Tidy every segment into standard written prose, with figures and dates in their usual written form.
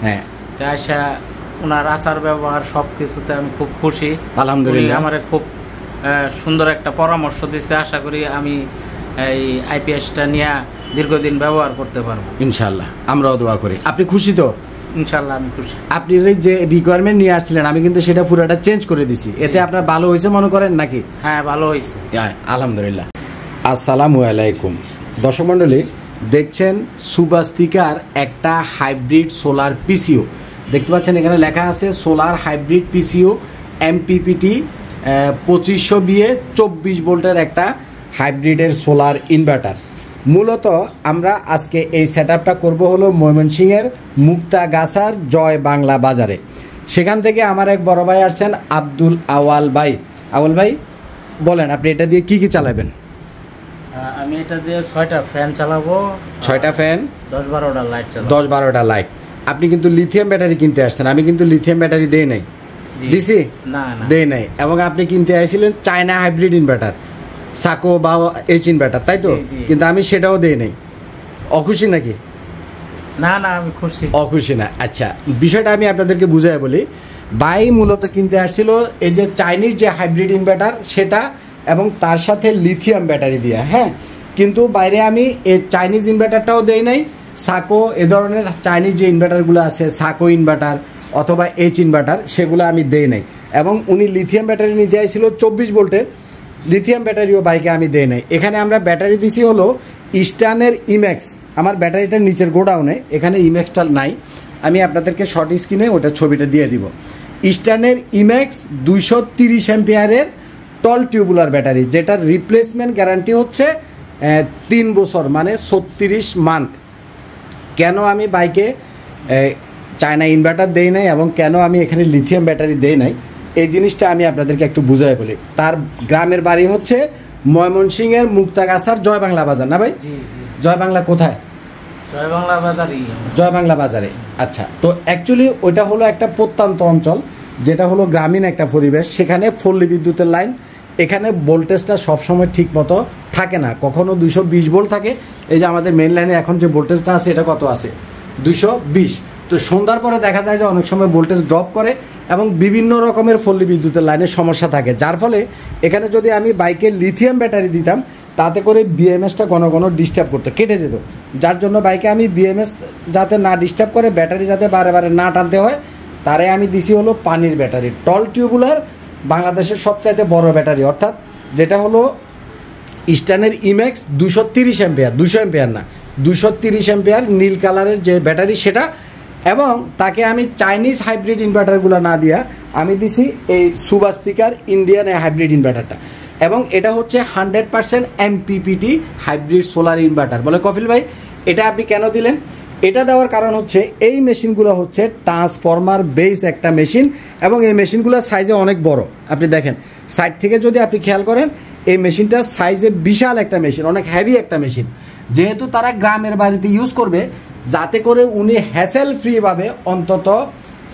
হ্যাঁ, আশা ওনার আচার ব্যবহার সব কিছুতে আমি খুব খুশি। আলহামদুলিল্লাহ। আমার খুব সুন্দর একটা পরামর্শ দিচ্ছে। আশা করি আমি এই আইপিএসটা নিয়ে দীর্ঘদিন ব্যবহার করতে পারবো ইনশাল্লাহ। আমরাও দোয়া করি। আপনি খুশি তো? ইনশাল্লাহ আমি খুশি। আপনি যে রিকোয়ারমেন্ট নিয়ে আসছিলেন আমি কিন্তু সেটা পুরোটা চেঞ্জ করে দিছি। এতে আপনার ভালো হয়েছে মনে করেন নাকি? হ্যাঁ, ভালো হয়েছে আলহামদুলিল্লাহ। আসসালামু আলাইকুম দর্শক মণ্ডলী, দেখছেন সুবাস্তিকার একটা হাইব্রিড সোলার পিসিও। দেখতে পাচ্ছেন এখানে লেখা আছে solar hybrid PCO MPPT 2500 BA 24 ভোল্টের একটা হাইব্রিডের সোলার ইনভার্টার। মূলত আমরা আজকে এই সেট আপটা করবো হলো ময়মনসিংহের মুক্তাগাছার জয় বাংলা বাজারে। সেখান থেকে আমার এক বড় ভাই আসছেন আব্দুল আওয়াল ভাই। আওয়াল ভাই বলেন আপনি এটা দিয়ে কি কি চালাবেন? আমি এটা দিয়ে 6টা ফ্যান চালাবো। 6টা ফ্যান, 10-12টা লাইট চালাবো। 10-12টা লাইট। আপনি কিন্তু লিথিয়াম ব্যাটারি কিনতে আসছেন, আমি কিন্তু লিথিয়াম ব্যাটারি দেই নাই। দিছি? না, দেই নাই। এবং আপনি কিনতে আসছিলেন চায়না হাইব্রিড ইনভার্টার, সাকো বা এইচ ইনভার্টার, তাই তো? কিন্তু আমি সেটাও দেই নাই। অখুশি নাকি? না না, আমি খুশি। অখুশি না? আচ্ছা, বিষয়টা আমি আপনাদেরকে বুঝাই বলি। ভাই মূলত কিনতে আসছিল এই যে চাইনিজ যে হাইব্রিড ইনভার্টার সেটা, এবং তার সাথে লিথিয়াম ব্যাটারি দিয়ে। হ্যাঁ, কিন্তু বাইরে আমি এই চাইনিজ ইনভার্টারটাও দেই নাই, সাকো এ ধরনের চাইনিজ যে ইনভার্টারগুলো আছে, সাকো ইনভার্টার অথবা এইচ ইনভার্টার, সেগুলো আমি দেই নাই। এবং উনি লিথিয়াম ব্যাটারি নিতে আসছিল 24 ভোল্টের, লিথিয়াম ব্যাটারিও বাইকে আমি দেই নাই। এখানে আমরা ব্যাটারি দিছি হলো ইস্টার্নের ইম্যাক্স। আমার ব্যাটারিটার নিচের গোডাউনে, এখানে ইম্যাক্সটা নাই, আমি আপনাদেরকে শর্ট স্ক্রিনে ওটা ছবিটা দিয়ে দিব। ইস্টার্নের ইম্যাক্স 230 অ্যাম্পিয়ারের টল টিউবুলার ব্যাটারি, যেটার রিপ্লেসমেন্ট গ্যারান্টি হচ্ছে 3 বছর, মানে 36 মান্থ। কেন আমি বাইকে চায়না ইনভার্টার দেই নাই এবং কেন আমি এখানে লিথিয়াম ব্যাটারি দেই নাই, এই জিনিসটা আমি আপনাদেরকে একটু বুঝাই বলি। তার গ্রামের বাড়ি হচ্ছে ময়মনসিংহের মুক্তাগাছার জয় বাংলা বাজার। না ভাই? জয় বাংলা কোথায়? জয় বাংলা বাজারে। জয় বাংলা বাজারে। আচ্ছা, তো অ্যাকচুয়ালি ওইটা হলো একটা প্রত্যন্ত অঞ্চল, যেটা হলো গ্রামীণ একটা পরিবেশ। সেখানে পল্লী বিদ্যুতের লাইন, এখানে ভোল্টেজটা সবসময় ঠিক মতো থাকে না, কখনো 220 ভোল্ট থাকে। এই যে আমাদের মেন লাইনে এখন যে ভোল্টেজটা আছে এটা কত আছে? 220। তো সন্ধ্যার পরে দেখা যায় যে অনেক সময় ভোল্টেজ ড্রপ করে এবং বিভিন্ন রকমের পল্লী বিদ্যুতের লাইনের সমস্যা থাকে, যার ফলে এখানে যদি আমি বাইকে লিথিয়াম ব্যাটারি দিতাম তাতে করে বিএমএসটা ঘন ঘন ডিস্টার্ব করতো, কেটে যেত। যার জন্য বাইকে আমি বিএমএস যাতে না ডিস্টার্ব করে, ব্যাটারি যাতে বারে বারে না টানতে হয়, তারে আমি দিছি হলো পানির ব্যাটারি, টল টিউবুলার, বাংলাদেশের সবচাইতে বড় ব্যাটারি, অর্থাৎ যেটা হলো ইস্টার্নের ইম্যাক্স 230 অ্যাম্পিয়ার, 200 অ্যাম্পিয়ার না, 230 অ্যাম্পিয়ার নীল কালারের যে ব্যাটারি সেটা। এবং তাকে আমি চাইনিজ হাইব্রিড ইনভার্টারগুলো না দিয়া আমি দিছি এই সুবাস্তিকার ইন্ডিয়ান হাইব্রিড ইনভার্টারটা। এবং এটা হচ্ছে 100% এমপিপিটি হাইব্রিড সোলার ইনভার্টার। বলে কফিল ভাই এটা আপনি কেন দিলেন? এটা দেওয়ার কারণ হচ্ছে এই মেশিনগুলো হচ্ছে ট্রান্সফরমার বেস একটা মেশিন, এবং এই মেশিনগুলোর সাইজে অনেক বড়। আপনি দেখেন সাইড থেকে যদি আপনি খেয়াল করেন, এই মেশিনটা সাইজে বিশাল একটা মেশিন, অনেক হেভি একটা মেশিন। যেহেতু তারা গ্রামের বাড়িতে ইউজ করবে, যাতে করে উনি হ্যাসেল ফ্রিভাবে অন্তত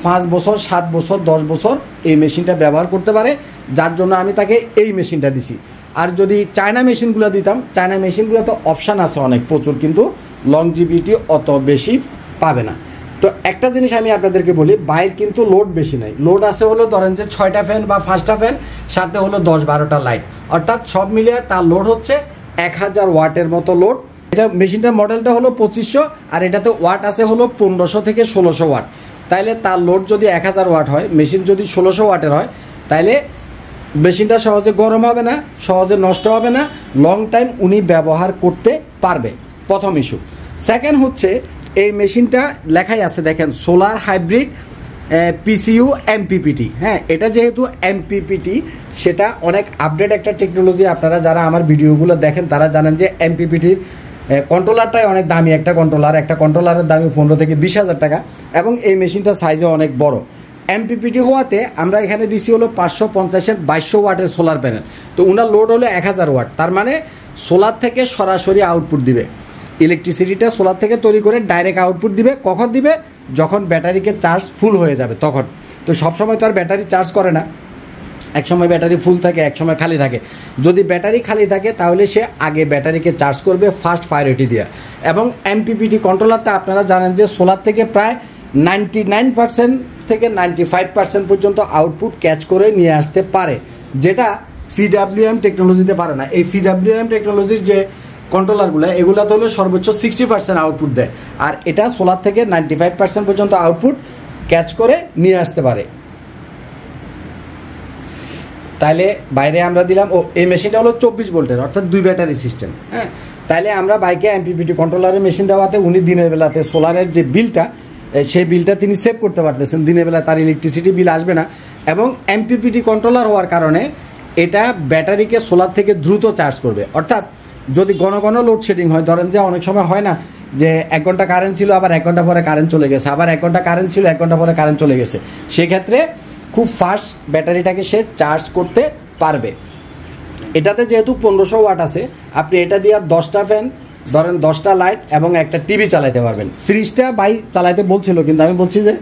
5 বছর, 7 বছর, 10 বছর এই মেশিনটা ব্যবহার করতে পারে, যার জন্য আমি তাকে এই মেশিনটা দিছি। আর যদি চায়না মেশিনগুলো দিতাম, চায়না মেশিনগুলো তো অপশান আছে অনেক প্রচুর, কিন্তু লংজিভিটি অত বেশি পাবে না। তো একটা জিনিস আমি আপনাদেরকে বলি, বাইরে কিন্তু লোড বেশি নাই। লোড আছে হলো ধরেন যে 6টা ফ্যান বা 5টা ফ্যান, সাথে হলো 10-12টা লাইট, অর্থাৎ সব মিলিয়ে তার লোড হচ্ছে 1000 ওয়াটের মতো লোড। এটা মেশিনটার মডেলটা হলো 2500, আর এটাতে ওয়াট আছে হলো 1500 থেকে 1600 ওয়াট। তাইলে তার লোড যদি 1000 ওয়াট হয়, মেশিন যদি 1600 ওয়াটের হয়, তাইলে মেশিনটা সহজে গরম হবে না, সহজে নষ্ট হবে না, লং টাইম উনি ব্যবহার করতে পারবে, প্রথম ইস্যু। সেকেন্ড হচ্ছে এই মেশিনটা লেখাই আছে দেখেন সোলার হাইব্রিড পিসিইউ এমপিপিটি। হ্যাঁ, এটা যেহেতু এমপিপিটি, সেটা অনেক আপডেট একটা টেকনোলজি। আপনারা যারা আমার ভিডিওগুলো দেখেন তারা জানেন যে এমপিপিটির কন্ট্রোলারটাই অনেক দামি একটা কন্ট্রোলার। একটা কন্ট্রোলারের দামি 15 থেকে 20,000 টাকা, এবং এই মেশিনটা সাইজে অনেক বড়। এমপিপিটি হওয়াতে আমরা এখানে দিছি হলো 550-এর 2200 ওয়াটের সোলার প্যানেল। তো ওনার লোড হলো 1000 ওয়াট, তার মানে সোলার থেকে সরাসরি আউটপুট দিবে। ইলেকট্রিসিটিটা সোলার থেকে তৈরি করে ডাইরেক্ট আউটপুট দিবে। কখন দিবে? যখন ব্যাটারিকে চার্জ ফুল হয়ে যাবে তখন। তো সবসময় তো আর ব্যাটারি চার্জ করে না, এক সময় ব্যাটারি ফুল থাকে, এক সময় খালি থাকে। যদি ব্যাটারি খালি থাকে তাহলে সে আগে ব্যাটারিকে চার্জ করবে ফার্স্ট প্রায়োরিটি দিয়ে। এবং এমপিপিটি কন্ট্রোলারটা আপনারা জানেন যে সোলার থেকে প্রায় 99% থেকে 95% পর্যন্ত আউটপুট ক্যাচ করে নিয়ে আসতে পারে, যেটা PWM টেকনোলজিতে পারে না। এই PWM টেকনোলজির যে কন্ট্রোলারগুলো এগুলোতে হলো সর্বোচ্চ 60% আউটপুট দেয়, আর এটা সোলার থেকে 95% পর্যন্ত আউটপুট ক্যাচ করে নিয়ে আসতে পারে। তাইলে বাইরে আমরা দিলাম, ও এই মেশিনটা হলো 24 ভোল্টের, অর্থাৎ 2 ব্যাটারি সিস্টেম। হ্যাঁ, তাইলে আমরা বাইকে MPPT কন্ট্রোলারের মেশিন দেওয়াতে উনি দিনের বেলাতে সোলারের যে বিলটা, সেই বিলটা তিনি সেভ করতে পারতেছেন। দিনের বেলা তার ইলেকট্রিসিটি বিল আসবে না, এবং MPPT কন্ট্রোলার হওয়ার কারণে এটা ব্যাটারিকে সোলার থেকে দ্রুত চার্জ করবে। অর্থাৎ যদি ঘন ঘন লোডশেডিং হয়, ধরেন যে অনেক সময় হয় না যে 1 ঘন্টা কারেন্ট ছিল, আবার 1 ঘন্টা পরে কারেন্ট চলে গেছে, আবার 1 ঘন্টা কারেন্ট ছিল, 1 ঘন্টা পরে কারেন্ট চলে গেছে, সেক্ষেত্রে খুব ফাস্ট ব্যাটারিটাকে সে চার্জ করতে পারবে। এটাতে যেহেতু 1500 ওয়াট আছে, আপনি এটা দিয়ে 10টা ফ্যান, ধরেন 10টা লাইট এবং একটা টিভি চালাতে পারবেন। ফ্রিজটা ভাই চালাতে বলছিল, কিন্তু আমি বলছি যে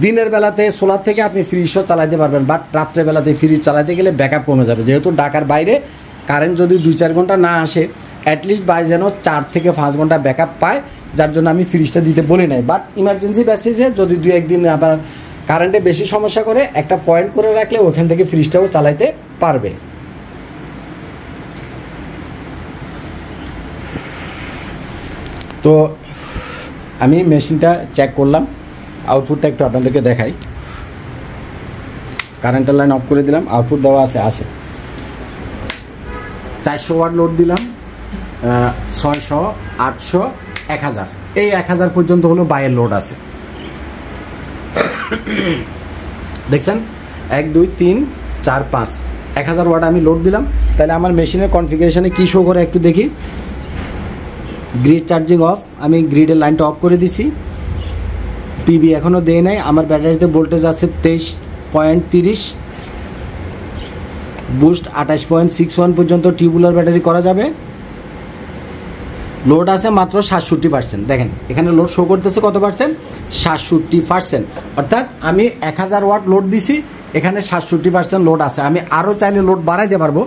দিনের বেলাতে সোলার থেকে আপনি ফ্রিজও চালাতে পারবেন, বাট রাত্রেবেলাতে ফ্রিজ চালাতে গেলে ব্যাকআপ কমে যাবে। যেহেতু ঢাকার বাইরে কারেন্ট যদি 2-4 ঘন্টা না আসে, অ্যাটলিস্ট বাই যেন 4 থেকে 5 ঘন্টা ব্যাকআপ পায়, যার জন্য আমি ফ্রিজটা দিতে বলি নাই। বাট ইমার্জেন্সি বেসিসে যদি 2-1 দিন আবার কারেন্টে বেশি সমস্যা করে, একটা পয়েন্ট করে রাখলে ওখান থেকে ফ্রিজটাও চালাতে পারবে। তো আমি মেশিনটা চেক করলাম, আউটপুটটা একটু আপনাদেরকে দেখাই। কারেন্টের লাইন অফ করে দিলাম, আউটপুট দেওয়া আছে 400 ওয়াট লোড দিলাম, 600, 800, 1000, এই 1000 পর্যন্ত হলো বাইয়ের লোড আছে। দেখছেন 1 2 3 4 5 1000 ওয়াট আমি লোড দিলাম। তাহলে আমার মেশিনের কনফিগারেশনে কী শো করে একটু দেখি। গ্রিড চার্জিং অফ, আমি গ্রিডের লাইনটা অফ করে দিছি। পিবি এখনও দেয় নাই। আমার ব্যাটারিতে ভোল্টেজ আছে 23.30, বুস্ট 28.61 পর্যন্ত টিউবুলার ব্যাটারি করা যাবে। লোড আছে মাত্র 67%। দেখেন এখানে লোড শো করতেছে কত পার্সেন্ট, 67%। অর্থাৎ আমি 1000 ওয়াট লোড দিছি, এখানে 67% লোড আছে। আমি আরও চাইলে লোড বাড়াইতে পারবো।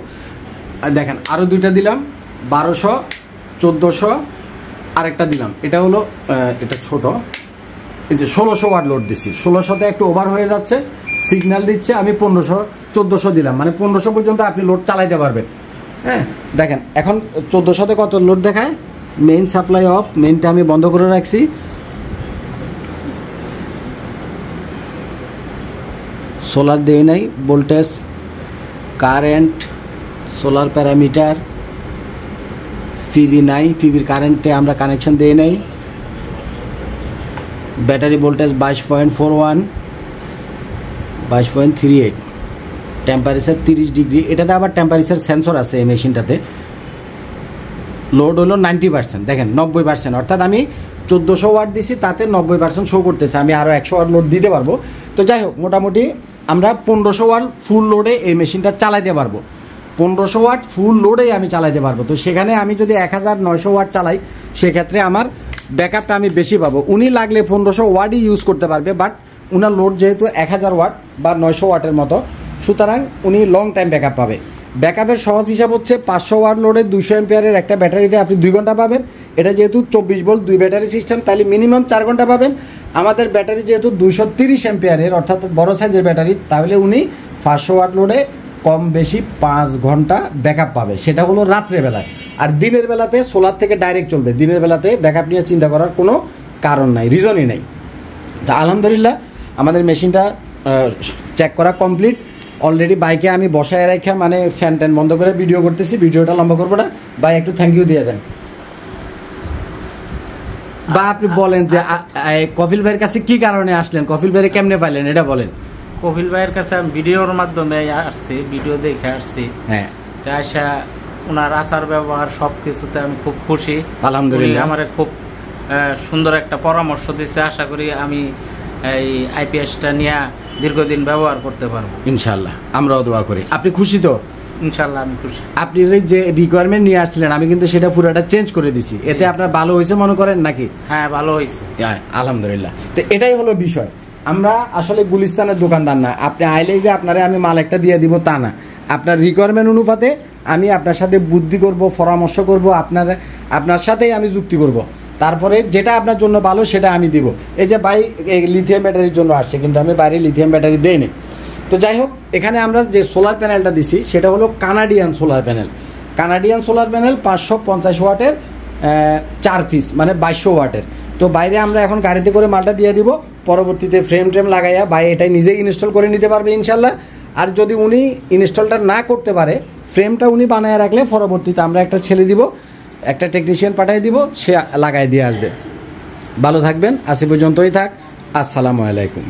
দেখেন আরও 2টা দিলাম, 1200, 1400, আরেকটা দিলাম। এটা হলো এটা ছোট, এই যে 1600 ওয়াট লোড দিচ্ছি। 1600তে একটু ওভার হয়ে যাচ্ছে, সিগন্যাল দিচ্ছে। আমি 1500, 1400 দিলাম, মানে 1500 পর্যন্ত আপনি লোড চালাইতে পারবেন। হ্যাঁ, দেখেন এখন 1400তে কত লোড দেখায়। মেইন সাপ্লাই অফ, মেইনটা আমি বন্ধ করে রাখছি। সোলার দেই নাই, voltage, current, solar parameter, PB নাই, পিবির কারেন্টে আমরা কানেকশন দেই নাই। Battery voltage 22.41, 22.38, temperature 30 degree. এটাতে আবার টেম্পারেচার সেন্সর আছে এই মেশিনটাতে। লোড হলো 90%, দেখেন 90%, অর্থাৎ আমি 1400 ওয়াট দিছি, তাতে 90% শো করতেছে। আমি আরও 100 ওয়াট লোড দিতে পারবো। তো যাই হোক, মোটামুটি আমরা 1500 ওয়াট ফুল লোডে এই মেশিনটা চালাইতে পারবো। 1500 ওয়াট ফুল লোডেই আমি চালাইতে পারবো। তো সেখানে আমি যদি 1900 ওয়াট চালাই, সেক্ষেত্রে আমার ব্যাকআপটা আমি বেশি পাবো। উনি লাগলে 1500 ওয়াটই ইউজ করতে পারবে, বাট উনার লোড যেহেতু 1000 ওয়াট বা 900 ওয়াটের মতো, সুতরাং উনি লং টাইম ব্যাকআপ পাবে। ব্যাকআপের সহজ হিসাব হচ্ছে 500 ওয়াট লোডে 200 অ্যাম্পিয়ারের একটা ব্যাটারিতে আপনি 2 ঘন্টা পাবেন। এটা যেহেতু 24 ভোল্ট 2 ব্যাটারি সিস্টেম, তাহলে মিনিমাম 4 ঘন্টা পাবেন। আমাদের ব্যাটারি যেহেতু 230 অ্যাম্পিয়ারের, অর্থাৎ বড় সাইজের ব্যাটারি, তাহলে উনি 500 ওয়াট লোডে কম বেশি 5 ঘন্টা ব্যাকআপ পাবে। সেটা হলো রাত্রেবেলায়। আর দিনের বেলাতে সোলার থেকে ডাইরেক্ট চলবে। দিনের বেলাতে ব্যাকআপ নিয়ে চিন্তা করার কোনো কারণ নাই, রিজনই নাই। তা আলহামদুলিল্লাহ আমাদের মেশিনটা চেক করা কমপ্লিট। অলরেডি বাইকে আমি বসায় রেখে মানে ফ্যান ট্যান বন্ধ করে ভিডিও করতেছি। ভিডিওটা লম্বা করবো না, ভাই একটু থ্যাংক ইউ দিয়ে দেন। বা আপনি বলেন যে কপিল ভাইয়ের কাছে কি কারণে আসলেন, কপিল ভাইয়ের কেমনে পাইলেন এটা বলেন। কপিল ভাইয়ের কাছে আমি ভিডিওর মাধ্যমে আসছি, ভিডিও দেখে আসছি। হ্যাঁ, আসা ওনার আচার ব্যবহার সব কিছুতে আমি খুব খুশি, আলহামদুলিল্লাহ। আমার খুব সুন্দর একটা পরামর্শ দিচ্ছে। আশা করি আমি এই আইপিএসটা নিয়ে দীর্ঘদিন ব্যবহার করতে পারবো ইনশাল্লাহ। আমরাও দোয়া করি। আপনি খুশি তো? ইনশাল্লাহ আমি খুশি। আপনি যে রিকোয়ারমেন্ট নিয়ে আসছিলেন, আমি কিন্তু সেটা পুরোটা চেঞ্জ করে দিছি। এতে আপনার ভালো হয়েছে মনে করেন নাকি? হ্যাঁ, ভালো হয়েছে আলহামদুলিল্লাহ। তো এটাই হলো বিষয়। আমরা আসলে গুলিস্তানের দোকানদার না। আপনি আইলেই যে আপনারে আমি মাল একটা দিয়ে দিব তা না। আপনার রিকোয়ারমেন্ট অনুপাতে আমি আপনার সাথে বুদ্ধি করব, পরামর্শ করব, আপনার সাথেই আমি যুক্তি করব। তারপরে যেটা আপনার জন্য ভালো সেটা আমি দিব। এই যে ভাই লিথিয়াম ব্যাটারির জন্য আসছে, কিন্তু আমি বাইরে লিথিয়াম ব্যাটারি দেইনি। তো যাই হোক, এখানে আমরা যে সোলার প্যানেলটা দিছি সেটা হলো Canadian solar panel. Canadian solar panel 550 ওয়াটের 4 পিস, মানে 2200 ওয়াটের। তো বাইরে আমরা এখন গাড়িতে করে মালটা দিয়ে দিব, পরবর্তীতে ফ্রেম ট্রেম লাগাইয়া ভাই এটাই নিজেই ইনস্টল করে নিতে পারবে ইনশাল্লাহ। আর যদি উনি ইনস্টলটা না করতে পারে, ফ্রেমটা উনি বানায় রাখলে পরবর্তীতে আমরা একটা ছেলে দিব, একটা টেকনিশিয়ান পাঠিয়ে দিব, সে লাগাই দিয়ে আসবে। ভালো থাকবেন, আজ পর্যন্তই থাক। আসসালামু আলাইকুম।